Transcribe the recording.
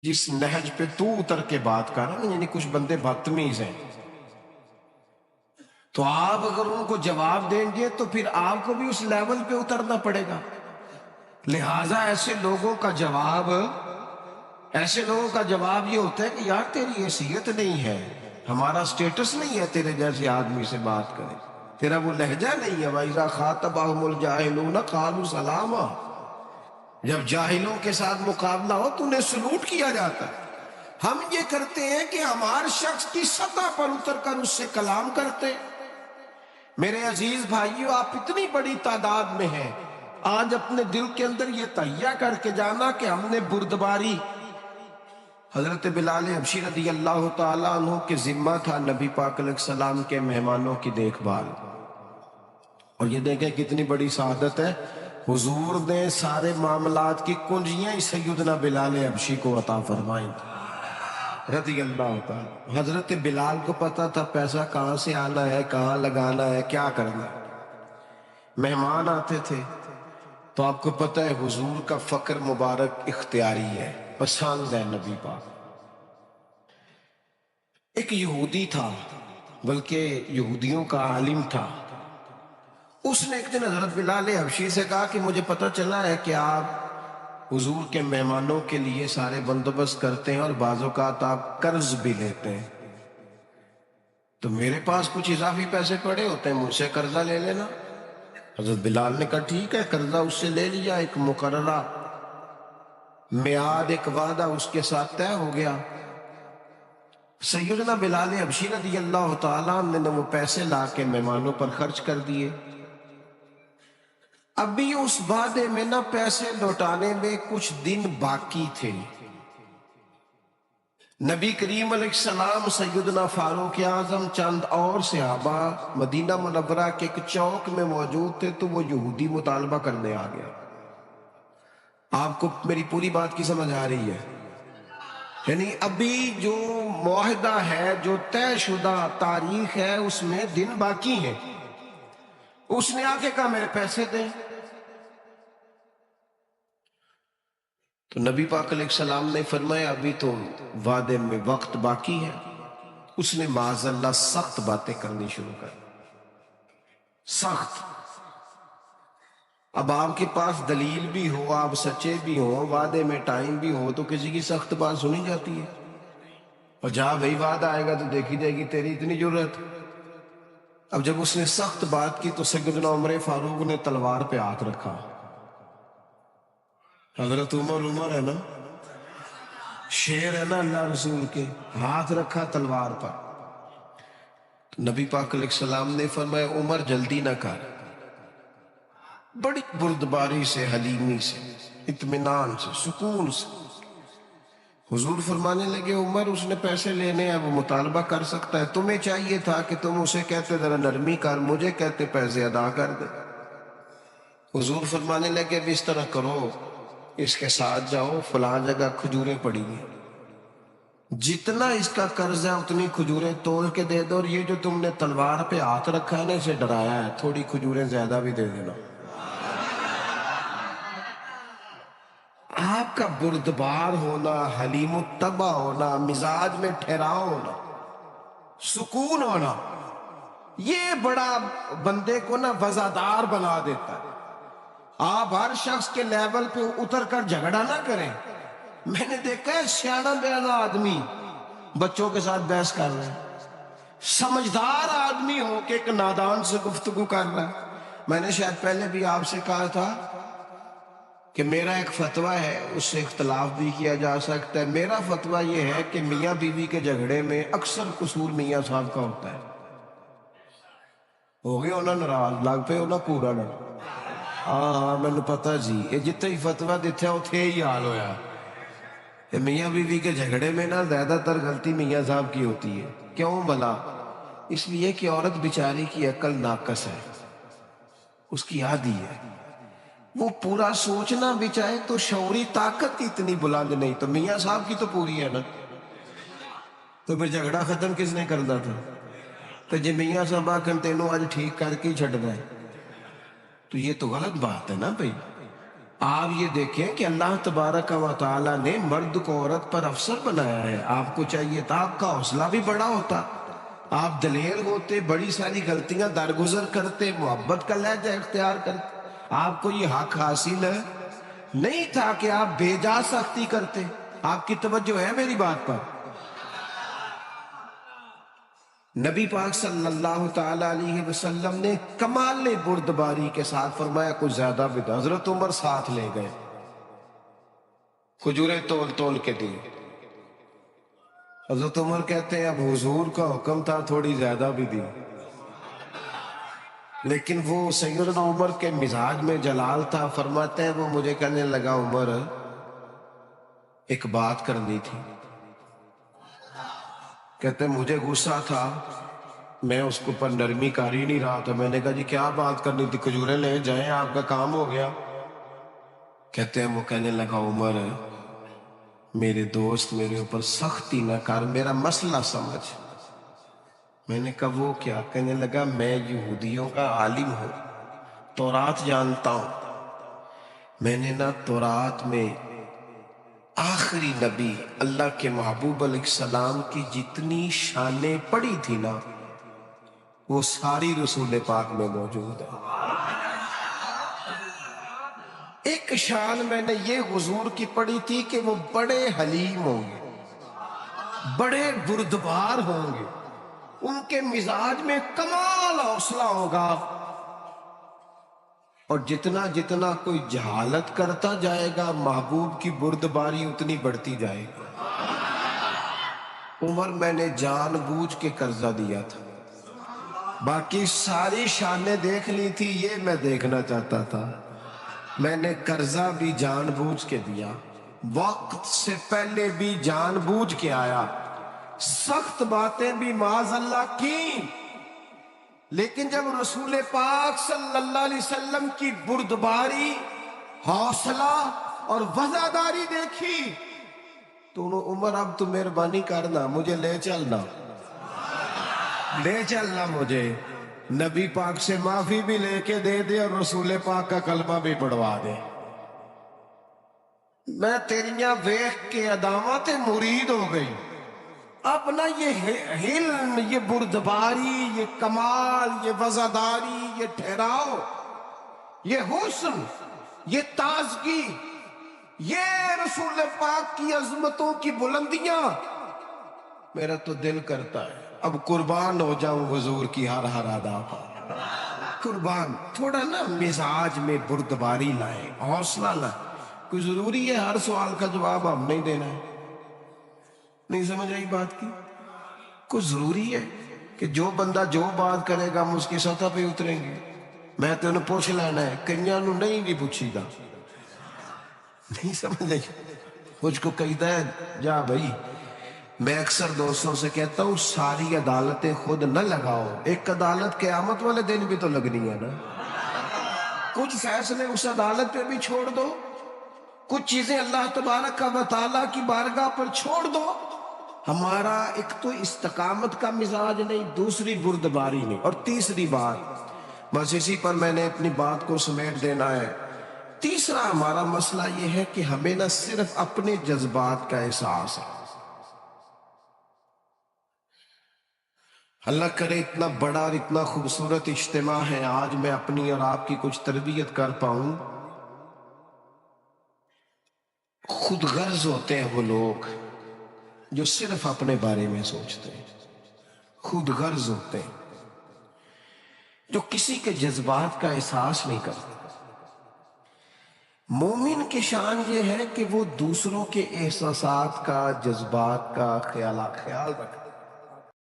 جس نہج پہ تو اتر کے بات کر رہا نا، یعنی کچھ بندے بدتمیز ہیں، تو آپ اگر ان کو جواب دیں گے تو پھر آپ کو بھی اس لیول پہ اترنا پڑے گا۔ لہٰذا ایسے لوگوں کا جواب یہ ہوتا ہے کہ یار تیری حیثیت نہیں ہے، ہمارا سٹیٹس نہیں ہے تیرے جیسے آدمی سے بات کرے، تیرا وہ لہجہ نہیں ہے۔ وَإِذَا خَاطَبَهُمُ الْجَاهِلُونَ قَالُوا سَلَامًا، جب جاہلوں کے ساتھ مقابلہ ہو تو انہیں سلوٹ کیا جاتا ہے۔ ہم یہ کرتے ہیں کہ ہمارے شخص کی سطح پر اتر کر اس سے کلام کرتے ہیں۔ میرے عزیز بھائیو، آپ اتنی بڑی تعداد میں ہیں، آج اپنے دل کے اندر یہ تہیہ کر کے جانا کہ ہم نے بردباری، حضرت بلال حبشی رضی اللہ تعالیٰ عنہ کے ذمہ تھا نبی پاک علیہ السلام کے مہمانوں کی دیکھ بھال، اور یہ دیکھیں کتنی بڑی سعادت ہے، حضور نے سارے معاملات کی کنجیاں سیدنا بلال حبشی کو عطا فرمائیں رضی اللہ تعالیٰ۔ حضرت بلال کو پتا تھا پیسہ کہاں سے آنا ہے، کہاں لگانا ہے، کیا کرنا ہے۔ مہمان آتے تھے تو آپ کو پتہ ہے حضور کا فقر مبارک اختیاری ہے، پسند ہے نبی پاک۔ ایک یہودی تھا، بلکہ یہودیوں کا عالم تھا، اس نے ایک دن حضرت بلال حبشی سے کہا کہ مجھے پتہ چلا ہے کہ آپ حضور کے مہمانوں کے لیے سارے بندوبست کرتے ہیں اور بعض اوقات آپ قرض بھی لیتے ہیں، تو میرے پاس کچھ اضافی پیسے پڑے ہوتے ہیں، مجھ سے قرضہ لے لینا۔ حضرت بلال نے کہا ٹھیک ہے، قرضہ اس سے لے لیا، ایک مقررہ میعاد، ایک وعدہ اس کے ساتھ طے ہو گیا۔ سیدنا بلال حبشی رضی اللہ تعالیٰ عنہ نے وہ پیسے لا کے مہمانوں پر خرچ کر دیے۔ ابھی اس وعدے میں نہ پیسے لوٹانے میں کچھ دن باقی تھے، نبی کریم علیہ السلام، سیدنا فاروق اعظم، چند اور صحابہ مدینہ منورہ کے ایک چوک میں موجود تھے، تو وہ یہودی مطالبہ کرنے آ گیا۔ آپ کو میری پوری بات کی سمجھ آ رہی ہے؟ یعنی ابھی جو معاہدہ ہے، جو طے شدہ تاریخ ہے، اس میں دن باقی ہیں۔ اس نے آ کے کہا میرے پیسے دیں، تو نبی پاک علیہ السلام نے فرمایا ابھی تو وعدے میں وقت باقی ہے۔ اس نے معاذ اللہ سخت باتیں کرنی شروع کر، سخت۔ اب آپ کے پاس دلیل بھی ہو، آپ سچے بھی ہو، وعدے میں ٹائم بھی ہو، تو کسی کی سخت بات سنی جاتی ہے، اور جہاں وہی وعدہ آئے گا تو دیکھی جائے گی تیری اتنی جرت۔ اب جب اس نے سخت بات کی تو سیدنا عمر فاروق نے تلوار پہ ہاتھ رکھا۔ حضرت عمر ہے نا، شیر ہے نا اللہ رسول کے، ہاتھ رکھا تلوار پر۔ تو نبی پاک علیہ السلام نے فرمایا عمر جلدی نہ کر، بڑی بردباری سے، حلیمی سے، اطمینان سے، سکون سے۔ حضور فرمانے لگے عمر اس نے پیسے لینے ہیں، وہ مطالبہ کر سکتا ہے، تمہیں چاہیے تھا کہ تم اسے کہتے ذرا نرمی کر، مجھے کہتے پیسے ادا کر دے۔ حضور فرمانے لگے اب اس طرح کرو، اس کے ساتھ جاؤ، فلاں جگہ کھجوریں پڑی ہیں، جتنا اس کا قرض ہے اتنی کھجوریں توڑ کے دے دو، اور یہ جو تم نے تلوار پہ ہاتھ رکھا ہے نا، اسے ڈرایا ہے، تھوڑی کھجوریں زیادہ بھی دے دینا۔ آپ کا بردبار ہونا، حلیم الطبع ہونا، مزاج میں ٹھہراؤ ہونا، سکون ہونا، یہ بڑا بندے کو نا وزادار بنا دیتا ہے۔ آپ ہر شخص کے لیول پہ اتر کر جھگڑا نہ کریں۔ میں نے دیکھا ہے سیاڑا بیانا آدمی بچوں کے ساتھ بحث کر رہے ہیں، سمجھدار آدمی ہو کہ ایک نادان سے گفتگو کر رہا ہے۔ میں نے شاید پہلے بھی آپ سے کہا تھا کہ میرا ایک فتویٰ ہے، اس سے اختلاف بھی کیا جا سکتا ہے۔ میرا فتویٰ یہ ہے کہ میاں بیوی کے جھگڑے میں اکثر قصور میاں صاحب کا ہوتا ہے۔ ہو گیا ہونا ناراض، لگ پہ ہونا کوڑا نہ، ہاں میں نے پتا جی، یہ جتنے ہی فتویٰ دیتے ہیں اتنے ہی حال ہویا۔ میاں بیوی کے جھگڑے میں نا زیادہ تر غلطی میاں صاحب کی ہوتی ہے۔ کیوں بھلا؟ اس لیے کہ عورت بیچاری کی عقل ناقص ہے، اس کی عادی ہے، وہ پورا سوچنا بھی چاہے تو شعوری طاقت اتنی بلند نہیں، تو میاں صاحب کی تو پوری ہے نا، تو پھر جھگڑا ختم کس نے کرنا تھا؟ تو جی میاں صاحب آکھن تینوں آج ٹھیک کر کے ہی چھڑنا ہے، تو یہ تو غلط بات ہے نا بھائی۔ آپ یہ دیکھیں کہ اللہ تبارک و تعالیٰ نے مرد کو عورت پر افسر بنایا ہے. آپ کو چاہیے تھا آپ کا حوصلہ بھی بڑا ہوتا، آپ دلیر ہوتے، بڑی ساری غلطیاں درگزر کرتے، محبت کا لہجہ اختیار کرتے. آپ کو یہ حق حاصل ہے نہیں تھا کہ آپ بے جا سختی کرتے. آپ کی توجہ ہے میری بات پر؟ نبی پاک صلی اللہ تعالی علیہ وسلم نے کمال بردباری کے ساتھ فرمایا کچھ زیادہ بھی تھا. حضرت عمر ساتھ لے گئے، کھجوریں تول تول کے دی. حضرت عمر کہتے ہیں اب حضور کا حکم تھا تھوڑی زیادہ بھی دی، لیکن وہ سیدنا عمر کے مزاج میں جلال تھا. فرماتے ہیں وہ مجھے کہنے لگا عمر ایک بات کرنی تھی. کہتے ہیں مجھے غصہ تھا، میں اس کو پر نرمی کر ہی نہیں رہا تھا. میں نے کہا جی کیا بات کرنی تھی؟ کھجوریں لے جائیں، آپ کا کام ہو گیا. کہتے ہیں وہ کہنے لگا عمر میرے دوست میرے اوپر سختی نہ کر، میرا مسئلہ سمجھ. میں نے کہا وہ کیا؟ کہنے لگا میں یہودیوں کا عالم ہوں، تورات جانتا ہوں. میں نے نا تورات میں آخری نبی اللہ کے محبوب علیہ السلام کی جتنی شانیں پڑھی تھی نا وہ ساری رسول پاک میں موجود ہے. ایک شان میں نے یہ حضور کی پڑھی تھی کہ وہ بڑے حلیم ہوں گے، بڑے بردبار ہوں گے، ان کے مزاج میں کمال حوصلہ ہوگا، اور جتنا جتنا کوئی جہالت کرتا جائے گا محبوب کی بردباری اتنی بڑھتی جائے گی. عمر میں نے جان بوجھ کے قرضہ دیا تھا، باقی ساری شانیں دیکھ لی تھی، یہ میں دیکھنا چاہتا تھا. میں نے قرضہ بھی جان بوجھ کے دیا، وقت سے پہلے بھی جان بوجھ کے آیا، سخت باتیں بھی معاذ اللہ کی. لیکن جب رسول پاک صلی اللہ علیہ وسلم کی بردباری، حوصلہ اور وفاداری دیکھی تو عمر اب تو مہربانی کرنا، مجھے لے چلنا، لے چلنا، مجھے نبی پاک سے معافی بھی لے کے دے دے اور رسول پاک کا کلمہ بھی پڑھوا دے. میں تیریاں ویخ کے ادامت مرید ہو گئی. اب نا یہ علم، یہ بردباری، یہ کمال، یہ وزاداری، یہ ٹھہراؤ، یہ حسن، یہ تازگی، یہ رسول پاک کی عظمتوں کی بلندیاں، میرا تو دل کرتا ہے اب قربان ہو جاؤں حضور کی ہر ہر ادا پر. قربان تھوڑا نا مزاج میں بردباری لائیں، حوصلہ لائیں. کوئی ضروری ہے ہر سوال کا جواب ہم نہیں دینا ہے؟ نہیں سمجھ آئی بات کی؟ کوئی ضروری ہے کہ جو بندہ جو بات کرے گا ہم اس کی سطح پہ اتریں گے؟ میں تو انہیں پوچھ لینا ہے، کئیاں نو نہیں بھی پوچھی گا. نہیں سمجھ آئی؟ مجھ کو کہتا ہے جا بھائی، میں اکثر دوستوں سے کہتا ہوں ساری عدالتیں خود نہ لگاؤ، ایک عدالت قیامت والے دن بھی تو لگنی ہے نا. کچھ فیصلے اس عدالت پہ بھی چھوڑ دو، کچھ چیزیں اللہ تبارک و تعالیٰ کی بارگاہ پر چھوڑ دو. ہمارا ایک تو استقامت کا مزاج نہیں، دوسری بردباری نہیں، اور تیسری بات بس اسی پر میں نے اپنی بات کو سمیٹ دینا ہے. تیسرا ہمارا مسئلہ یہ ہے کہ ہمیں نہ صرف اپنے جذبات کا احساس ہے. اللہ کرے اتنا بڑا اور اتنا خوبصورت اجتماع ہے، آج میں اپنی اور آپ کی کچھ تربیت کر پاؤں. خود غرض ہوتے ہیں وہ لوگ جو صرف اپنے بارے میں سوچتے ہیں، خود غرض ہوتے ہیں جو کسی کے جذبات کا احساس نہیں کرتے. مومن کی شان یہ ہے کہ وہ دوسروں کے احساسات کا، جذبات کا خیال رکھتا ہے.